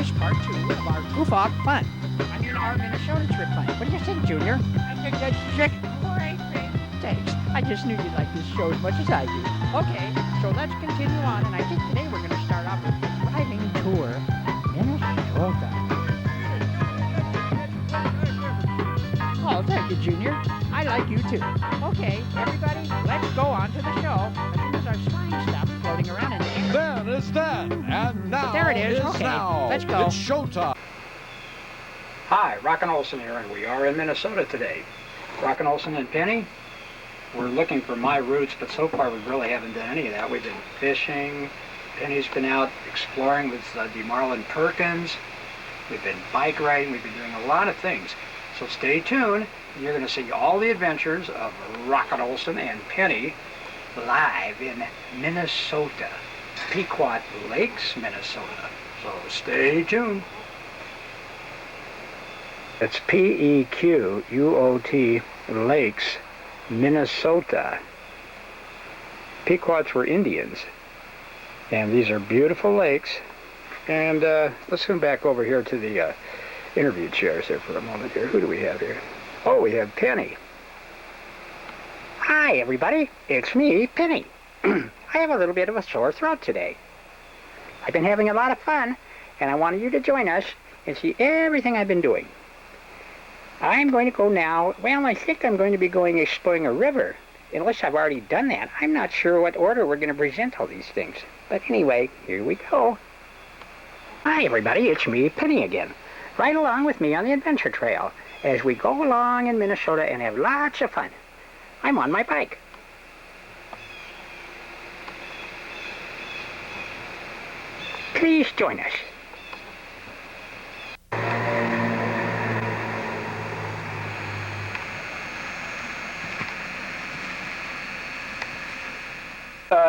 is part 2 of our goof-off fun. I mean, our Minnesota trip fun. What do you think, Junior? I think that's great. Thanks. I just knew you'd like this show as much as I do. Okay, so let's continue on, and I think today we're going to start off with a driving tour of Minnesota. Oh, thank you, Junior. I like you too. Okay, everybody, let's go on to the show. As soon as our slime stops floating around in the air. Then it's then, and now There it is. Okay, now. let's go. It's showtime. Hi, Rockin Olson here, and we are in Minnesota today. Rockin Olson and Penny, we're looking for my roots, but so far we really haven't done any of that. We've been fishing. Penny's been out exploring with Demarlin Perkins. We've been bike riding. We've been doing a lot of things. So stay tuned. You're going to see all the adventures of Rockin Olson and Penny live in Minnesota, Pequot Lakes, Minnesota. So stay tuned. It's Pequot Lakes, Minnesota. Pequots were Indians, and these are beautiful lakes. And let's come back over here to the interview chairs here for a moment here. Who do we have here? Oh, we have Penny. Hi, everybody. It's me, Penny. I have a little bit of a sore throat today. I've been having a lot of fun, and I wanted you to join us and see everything I've been doing. I'm going to go now. Well, I think I'm going to be going exploring a river. Unless I've already done that, I'm not sure what order we're going to present all these things. But anyway, here we go. Hi, everybody. It's me, Penny, again. Ride along with me on the adventure trail as we go along in Minnesota and have lots of fun. I'm on my bike. Please join us.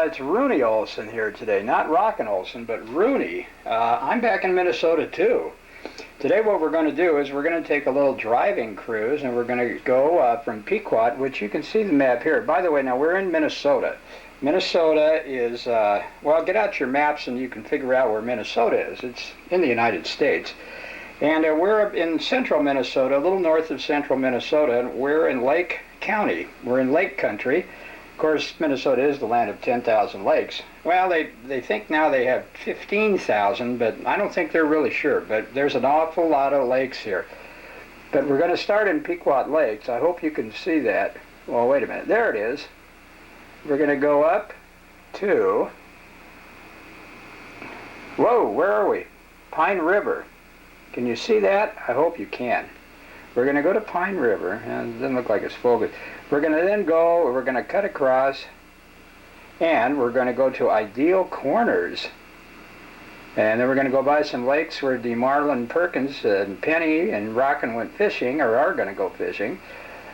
It's Rooney Olson here today, not Rockin Olson, but Rooney. I'm back in Minnesota too. Today what we're going to do is we're going to take a little driving cruise, and we're going to go from Pequot, which you can see the map here. By the way, now we're in Minnesota. Minnesota is, well, get out your maps and you can figure out where Minnesota is. It's in the United States. And we're in central Minnesota, a little north of central Minnesota, and we're in Lake County. We're in lake country. Of course, Minnesota is the land of 10,000 lakes. Well, they think now they have 15,000, but I don't think they're really sure. But there's an awful lot of lakes here. But we're going to start in Pequot Lakes. I hope you can see that. Well, wait a minute. There it is. We're going to go up to... Whoa, where are we? Pine River. Can you see that? I hope you can. We're going to go to Pine River, and it doesn't look like it's focused. We're going to then go, we're going to cut across, and we're going to go to Ideal Corners. And then we're going to go by some lakes where Demarlin Perkins and Penny and Rockin went fishing, or are going to go fishing.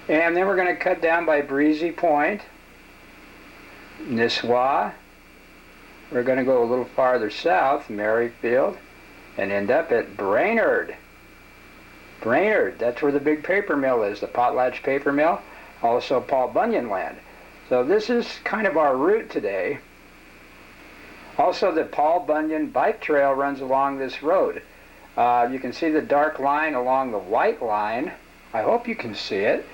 And then we're going to cut down by Breezy Point, Nisswa. We're going to go a little farther south, Merrifield, and end up at Brainerd. Brainerd, that's where the big paper mill is, the Potlatch Paper Mill, also Paul Bunyan land. So this is kind of our route today. Also, the Paul Bunyan bike trail runs along this road. You can see the dark line along the white line. I hope you can see it.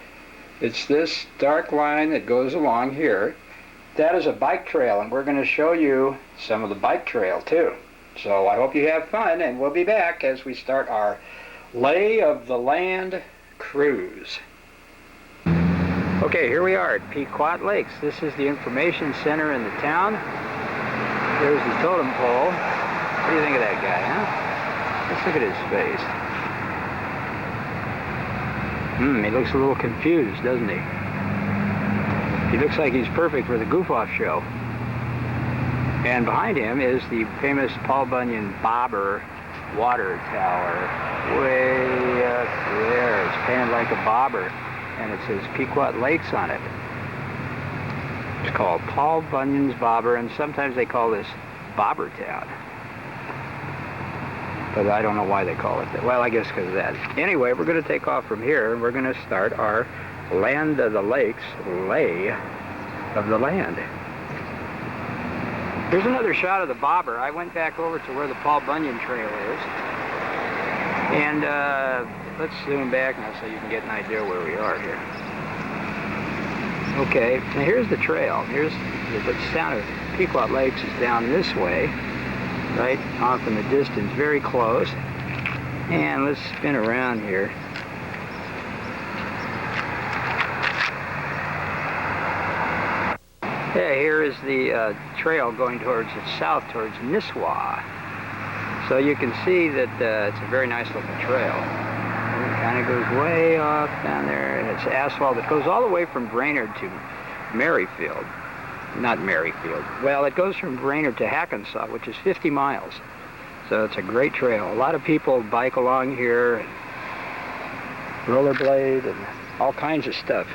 It's this dark line that goes along here. That is a bike trail, and we're going to show you some of the bike trail too. So I hope you have fun, and we'll be back as we start our Lay of the Land cruise. Okay, here we are at Pequot Lakes. This is the information center in the town. There's the totem pole. What do you think of that guy, huh? Let's look at his face. He looks a little confused, doesn't he? He looks like he's perfect for the goof-off show. And behind him is the famous Paul Bunyan Bobber water tower. Way up there. It's painted like a bobber, and it says Pequot Lakes on it. It's called Paul Bunyan's Bobber, and sometimes they call this Bobber Town. But I don't know why they call it that. Well, I guess because of that. Anyway, we're going to take off from here, and we're going to start our Land of the Lakes, Lay of the Land. Here's another shot of the bobber. I went back over to where the Paul Bunyan Trail is. And let's zoom back now so you can get an idea where we are here. Okay, now here's the trail. Here's the sound of Pequot Lakes is down this way, right off in the distance, very close. And let's spin around here. Yeah, here is the trail going towards the south, towards Nisswa. So you can see that it's a very nice looking trail. It kind of goes way off down there, and it's asphalt. It goes all the way from Brainerd to Merrifield. Not Merrifield. Well, it goes from Brainerd to Hackensaw, which is 50 miles. So it's a great trail. A lot of people bike along here, rollerblade, and all kinds of stuff.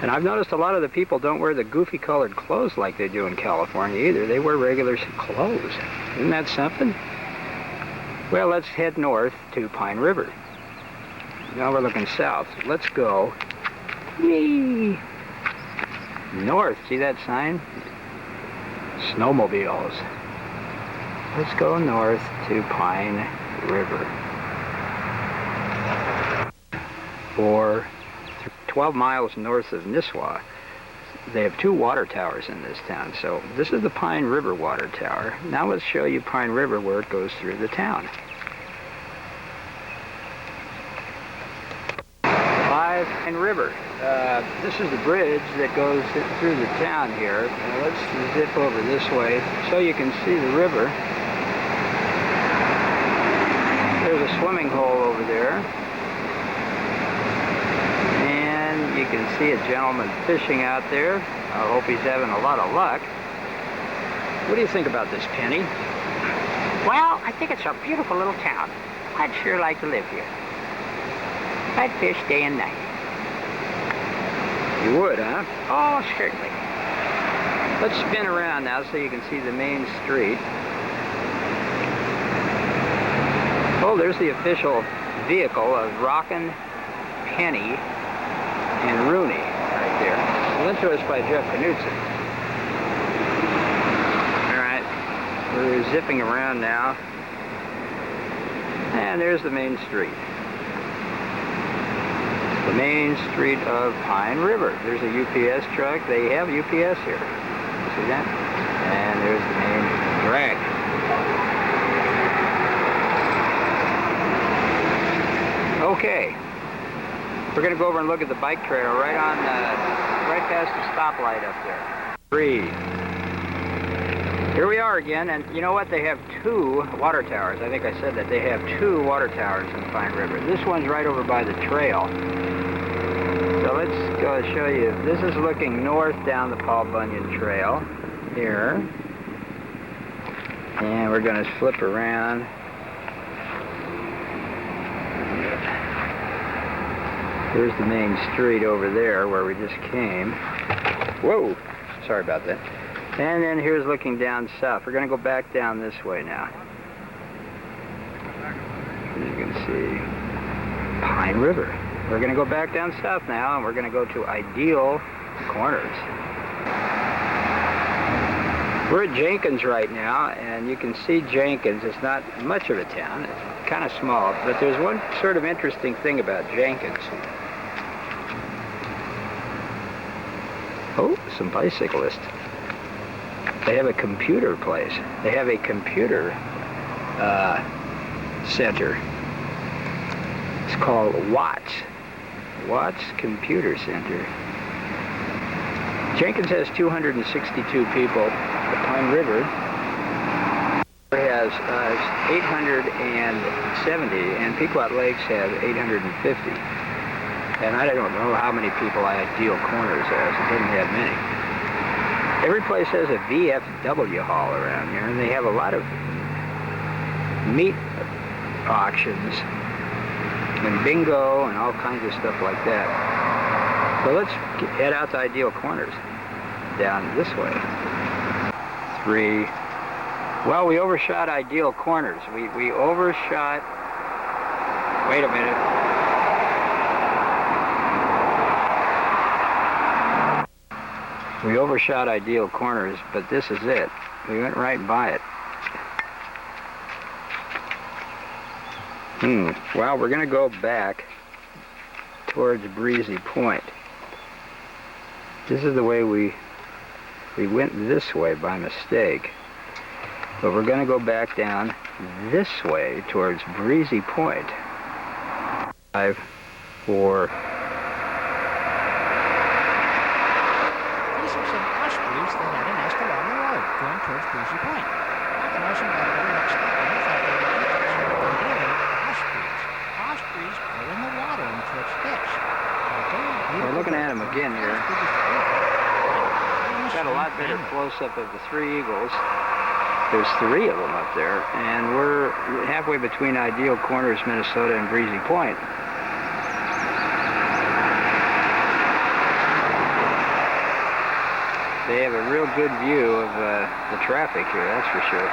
And I've noticed a lot of the people don't wear the goofy colored clothes like they do in California either. They wear regular clothes. Isn't that something? Well, let's head north to Pine River. Now we're looking south. Let's go north. See that sign? Snowmobiles. Let's go north to Pine River. Or 12 miles north of Nisswa. They have 2 water towers in this town. So this is the Pine River water tower. Now let's show you Pine River where it goes through the town. Pine River. This is the bridge that goes through the town here. Now let's zip over this way so you can see the river. There's a swimming hole over there. And you can see a gentleman fishing out there. I hope he's having a lot of luck. What do you think about this, Penny? Well, I think it's a beautiful little town. I'd sure like to live here. I'd fish day and night. You would, huh? Oh, certainly. Let's spin around now so you can see the main street. Oh, there's the official vehicle of Rockin, Penny, and Rooney right there. Lent to us by Jeff Knudsen. All right, we're zipping around now. And there's the main street. The main street of Pine River. There's a UPS truck. They have UPS here. See that? And there's the main drag. Okay. We're going to go over and look at the bike trail right past the stoplight up there. 3. Here we are again, and you know what? They have 2 water towers. I think I said that. They have 2 water towers in Pine River. This one's right over by the trail. So let's go show you. This is looking north down the Paul Bunyan Trail here. And we're going to flip around. Here's the main street over there where we just came. Whoa! Sorry about that. And then here's looking down south. We're going to go back down this way now. As you can see, Pine River. We're going to go back down south now, and we're going to go to Ideal Corners. We're at Jenkins right now, and you can see Jenkins. It's not much of a town. It's kind of small, but there's one sort of interesting thing about Jenkins. Oh, some bicyclists. They have a computer place. They have a computer center. It's called Watts Computer Center. Jenkins has 262 people. The Pine River has 870, and Pequot Lakes have 850. And I don't know how many people Ideal Corners has. It doesn't have many. Every place has a VFW hall around here, and they have a lot of meat auctions and bingo and all kinds of stuff like that. So let's head out to Ideal Corners down this way. 3. Well, we overshot Ideal Corners. We overshot... Wait a minute. We overshot ideal corners, but this is it. We went right by it. Well, we're going to go back towards Breezy Point. This is the way we went this way by mistake. But we're going to go back down this way towards Breezy Point. 5, 4. These are some ospreys that had a nest along the road going towards Breezy Point. Rockin Olson got a little mixed up and thought they were eagles. But really, ospreys. Ospreys go in the water and catch fish. We're looking at them again here. Got a lot better close-up of the 3 eagles. There's 3 of them up there, and we're halfway between Ideal Corners, Minnesota, and Breezy Point. They have a real good view of the traffic here, that's for sure.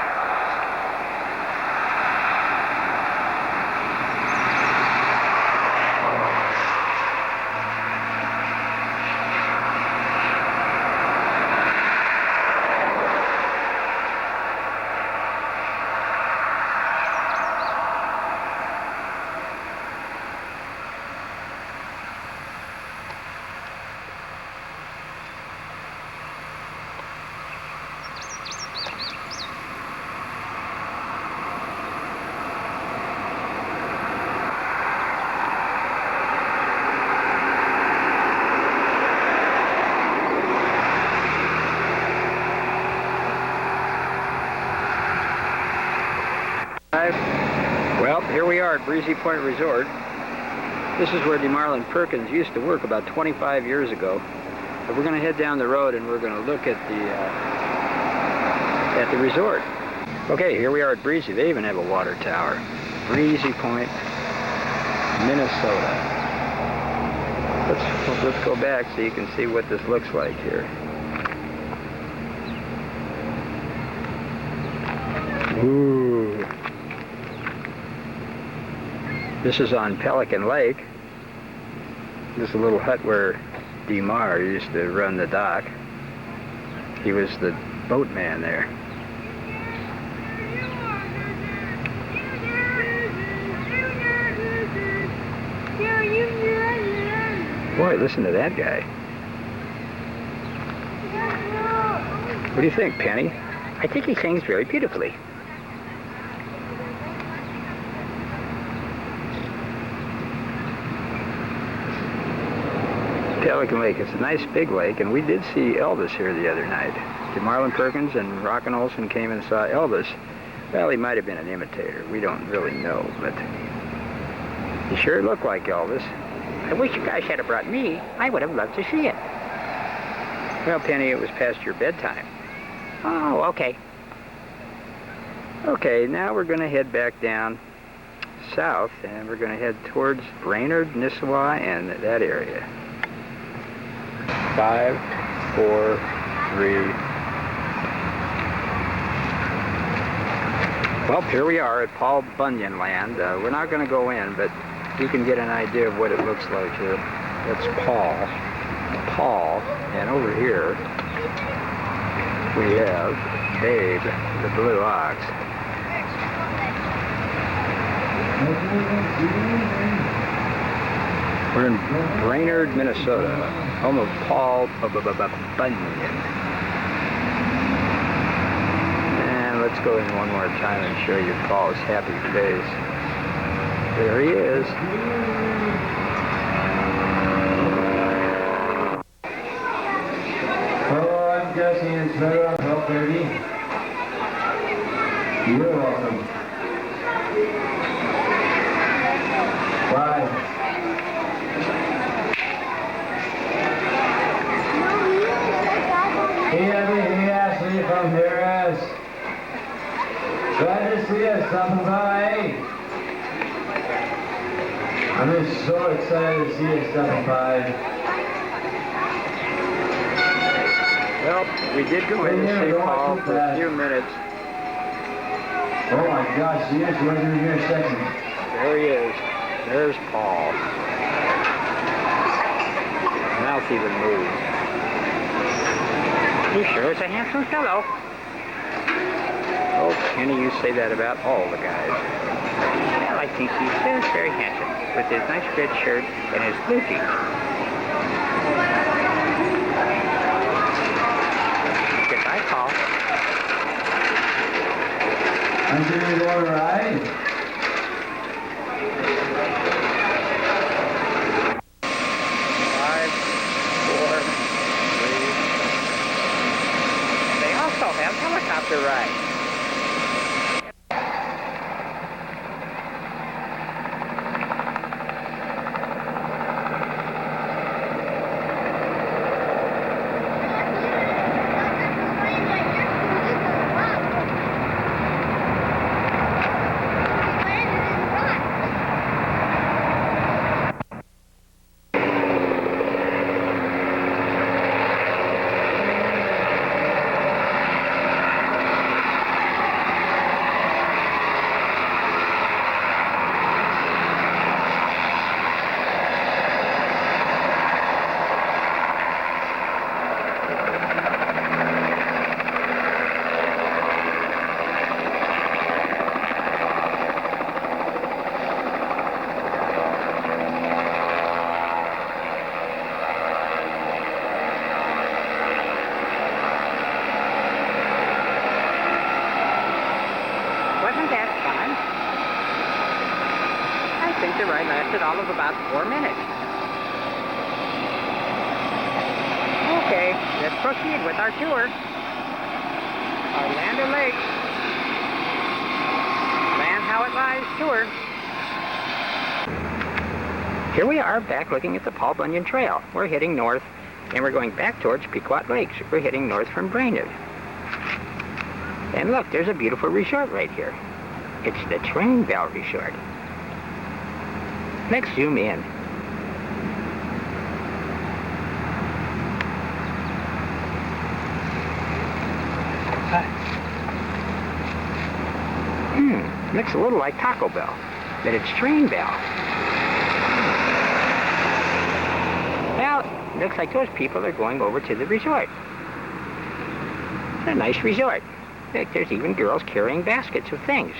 Well, here we are at Breezy Point Resort. This is where Demarlin Perkins used to work about 25 years ago. But we're going to head down the road and we're going to look at the resort. Okay, here we are at Breezy. They even have a water tower. Breezy Point, Minnesota. Let's go back so you can see what this looks like here. Ooh. This is on Pelican Lake. This is a little hut where Demar used to run the dock. He was the boatman there. Boy, listen to that guy. What do you think, Penny? I think he sings very beautifully. Pelican Lake. It's a nice big lake, and we did see Elvis here the other night. Demarlin Perkins and Rockin Olson came and saw Elvis. Well, he might have been an imitator. We don't really know, but he sure looked like Elvis. I wish you guys had have brought me. I would have loved to see it. Well, Penny, it was past your bedtime. Oh, okay. Okay, now we're going to head back down south, and we're going to head towards Brainerd, Nisswa, and that area. 5, 4, 3. Well, here we are at Paul Bunyan Land. We're not going to go in, but you can get an idea of what it looks like here. That's Paul, and over here we have Babe, the blue ox. We're in Brainerd, Minnesota, home of Paul Bunyan. And let's go in one more time and show you Paul's happy face. There he is. Hello, I'm Jesse and Sarah, help baby. You're welcome. Bye. Hey, Ashley from Harris. Glad to see you, stopping by. I'm just so excited to see you stopping by. Well, we did go in to see Paul for a few minutes. Oh my gosh, he is right in here a second. There he is. There's Paul. Mouth even moved. He sure is a handsome fellow. Oh, Penny, you say that about all the guys. Well, I think he's very, very handsome with his nice red shirt and his blue jeans. Goodbye, Paul. I'm doing it all right. 5, 4, 3. They also have helicopter rides. I think the ride lasted all of about 4 minutes. Okay, let's proceed with our tour. Orlando Lake. Land How It Lies tour. Here we are back looking at the Paul Bunyan Trail. We're heading north, and we're going back towards Pequot Lakes. We're heading north from Brainerd. And look, there's a beautiful resort right here. It's the Train Bell Resort. Let's zoom in. Looks a little like Taco Bell, but it's Train Bell. Well, looks like those people are going over to the resort. It's a nice resort. Look, there's even girls carrying baskets of things.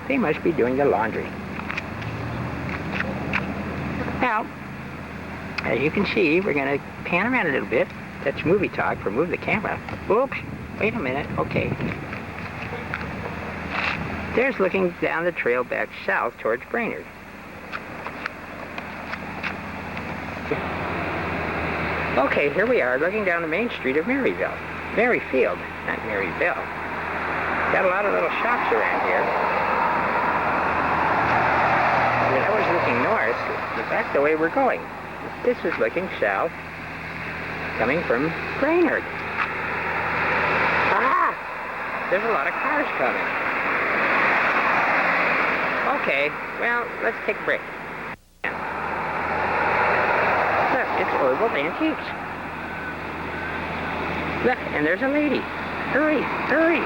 They must be doing the laundry. Now, as you can see, we're going to pan around a little bit. That's movie talk for move the camera. Oops, wait a minute, okay. There's looking down the trail back south towards Brainerd. Okay, here we are looking down the main street of Maryville. Maryfield, not Maryville. Got a lot of little shops around here. When I was looking north, that's the way we're going. This is looking south, coming from Brainerd. Ah! There's a lot of cars coming. Okay, well, let's take a break. Look, it's Orville Antiques. Look, and there's a lady. Hurry, hurry.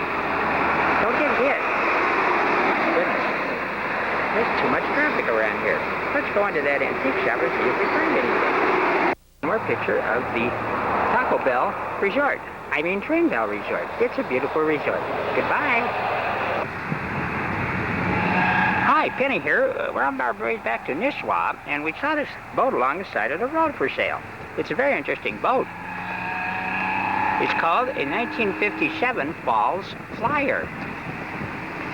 Don't get hit. Goodness. There's too much traffic around here. Let's go into that antique shop and see if we find anything. One more picture of the Taco Bell Resort. I mean Train Bell Resort. It's a beautiful resort. Goodbye. Hi, Penny here. We're on our way back to Nisswa, and we saw this boat along the side of the road for sale. It's a very interesting boat. It's called a 1957 Falls Flyer.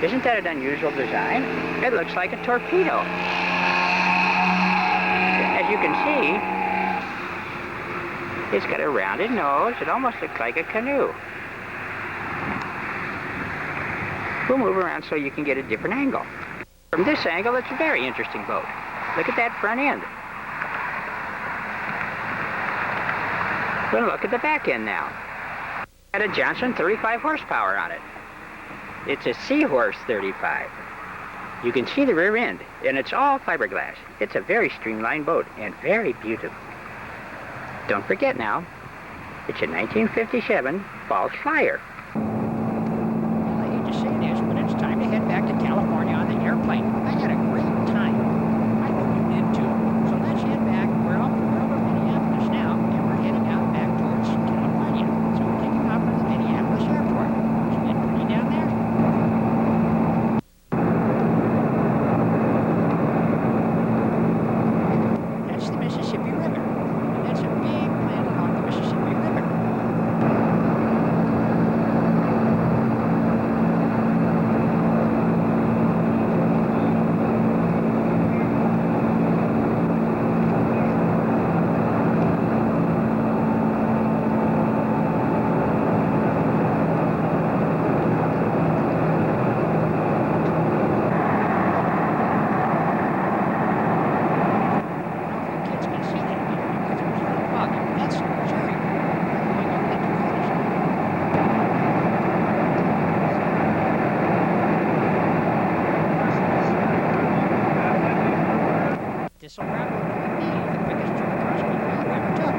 Isn't that an unusual design? It looks like a torpedo. As you can see, it's got a rounded nose. It almost looks like a canoe. We'll move around so you can get a different angle. From this angle, it's a very interesting boat. Look at that front end. We'll look at the back end now. Got a Johnson 35 horsepower on it. It's a Seahorse 35. You can see the rear end, and it's all fiberglass. It's a very streamlined boat and very beautiful. Don't forget now, it's a 1957 Falls Flyer. I hate to say this, but it's time to head back to California on the airplane. I had a great time. I hope you did too. So let's head back. We're over Minneapolis now, and we're heading out back towards California. So we're taking off This'll probably be the quickest trip across country you ever took.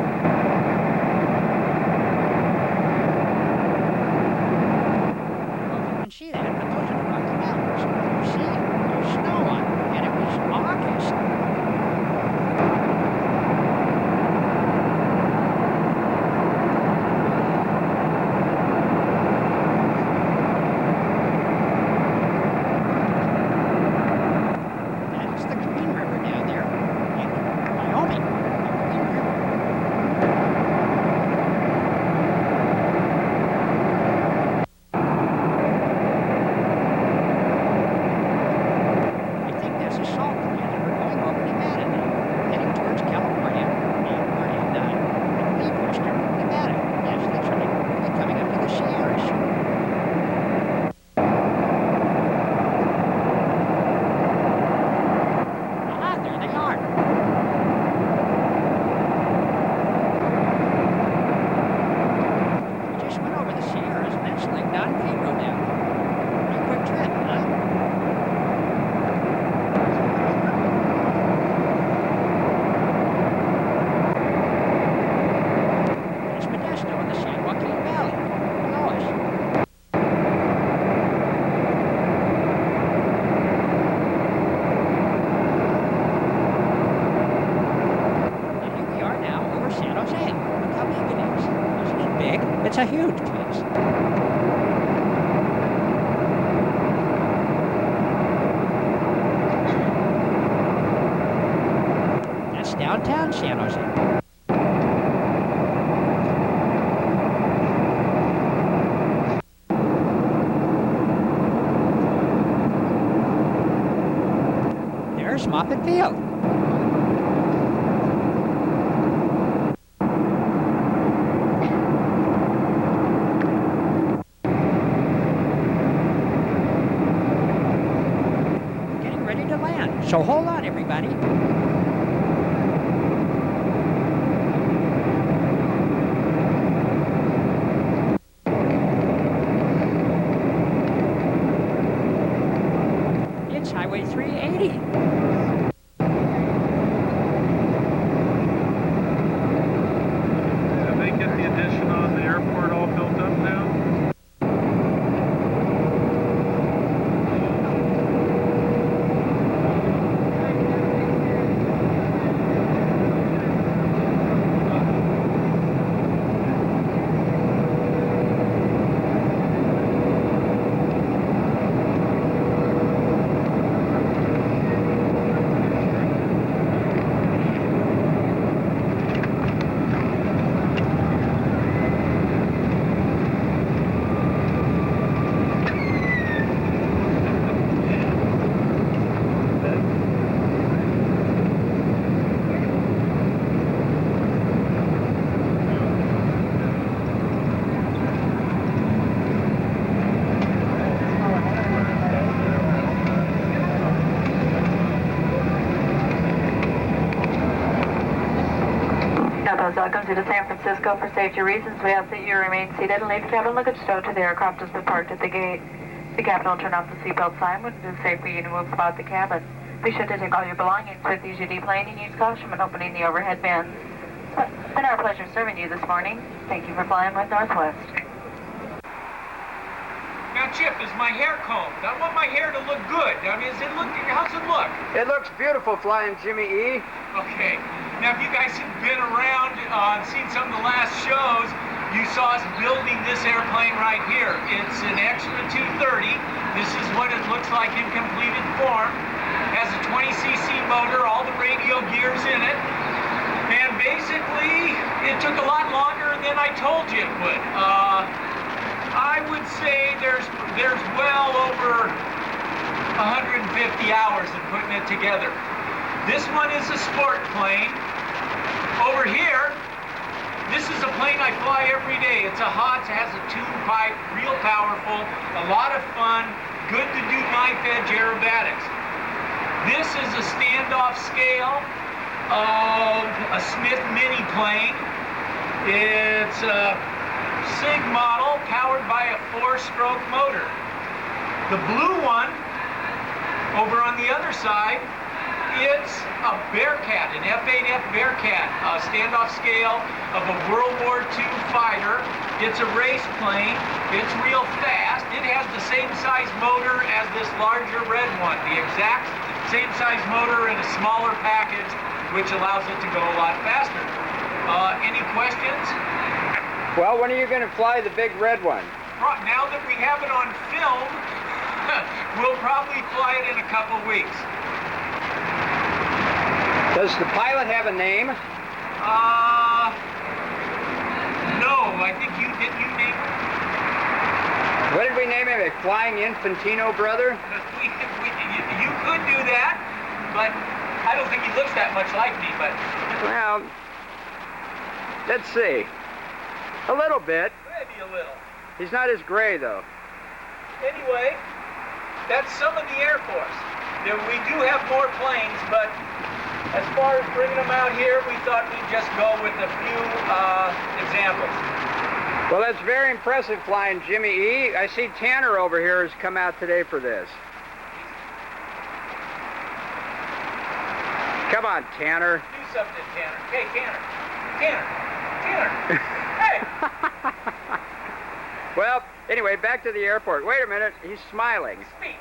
Well, you can see that, but those are the Rocky Mountains. You see, there's snow on it, and it was August. That's the Green River down there in Wyoming. The Green River. I think that's a salt plant, and we're going over Nevada now, heading towards California, and we're in, I believe, western Nevada. Yes, that's right. We'll be coming up to the Sierras soon. Ah, there they are. We just went over the Sierras, and that's like Don Pedro down there. Pretty quick trip, huh? There's Modesto in the San Joaquin Valley. Below us. And here we are now over San Jose. Look how big it is. Isn't it big? It's a huge place. That's downtown San Jose. There's Moffett Field. Getting ready to land, so hold on, everybody. It's Highway 380. Did they get the addition on the airport all built up now? Welcome to San Francisco. For safety reasons, we ask that you remain seated and leave cabin luggage stowed to the aircraft has been parked at the gate. The captain will turn off the seatbelt sign when it is safe for you to move about the cabin. Be sure to take all your belongings with you as you deplane and use caution when opening the overhead bins. It's been our pleasure serving you this morning. Thank you for flying with Northwest. Now, Chip, is my hair combed? I want my hair to look good. I mean, how's it look? It looks beautiful, Flyin Jimmy E. Okay. Now, if you guys have been around and seen some of the last shows, you saw us building this airplane right here. It's an extra 230. This is what it looks like in completed form. Has a 20cc motor, all the radio gears in it. And basically, it took a lot longer than I told you it would. I would say there's well over 150 hours in putting it together. This one is a sport plane. Over here, this is a plane I fly every day. It's a Hotz, it has a tube pipe, real powerful, a lot of fun, good to do knife edge aerobatics. This is a standoff scale of a Smith mini plane. It's a SIG model powered by a 4-stroke motor. The blue one over on the other side It's a Bearcat, an F-8F Bearcat, a standoff scale of a World War II fighter. It's a race plane. It's real fast. It has the same size motor as this larger red one, the exact same size motor in a smaller package, which allows it to go a lot faster. Any questions? Well, when are you going to fly the big red one? Right, now that we have it on film, we'll probably fly it in a couple weeks. Does the pilot have a name? No, I think you name it. What did we name him? A Flying Infantino brother? You could do that, but I don't think he looks that much like me, but... Well, let's see. A little bit. Maybe a little. He's not as gray, though. Anyway, that's some of the Air Force. We do have more planes, but as far as bringing them out here, we thought we'd just go with a few examples. Well, that's very impressive, Flyin Jimmy E. I see Tanner over here has come out today for this. Come on, Tanner. Do something, Tanner. Hey, Tanner. Tanner. Hey! Well, anyway, back to the airport. Wait a minute. He's smiling. Speak.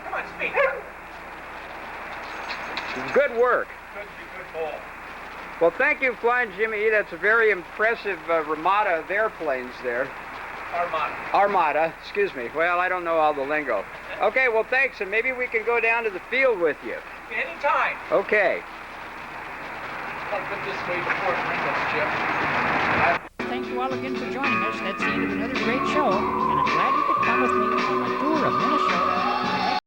Come on, speak. Good work. Good ball. Well, thank you, Flyin Jimmy E. That's a very impressive ramada of airplanes there. Armada, excuse me. Well, I don't know all the lingo. Okay, well, thanks, and maybe we can go down to the field with you. Anytime. Okay. I'll put this way before it wrinkles, Chip. Thank you all again for joining us. That's the end of another great show, and I'm glad you could come with me on a tour of Minnesota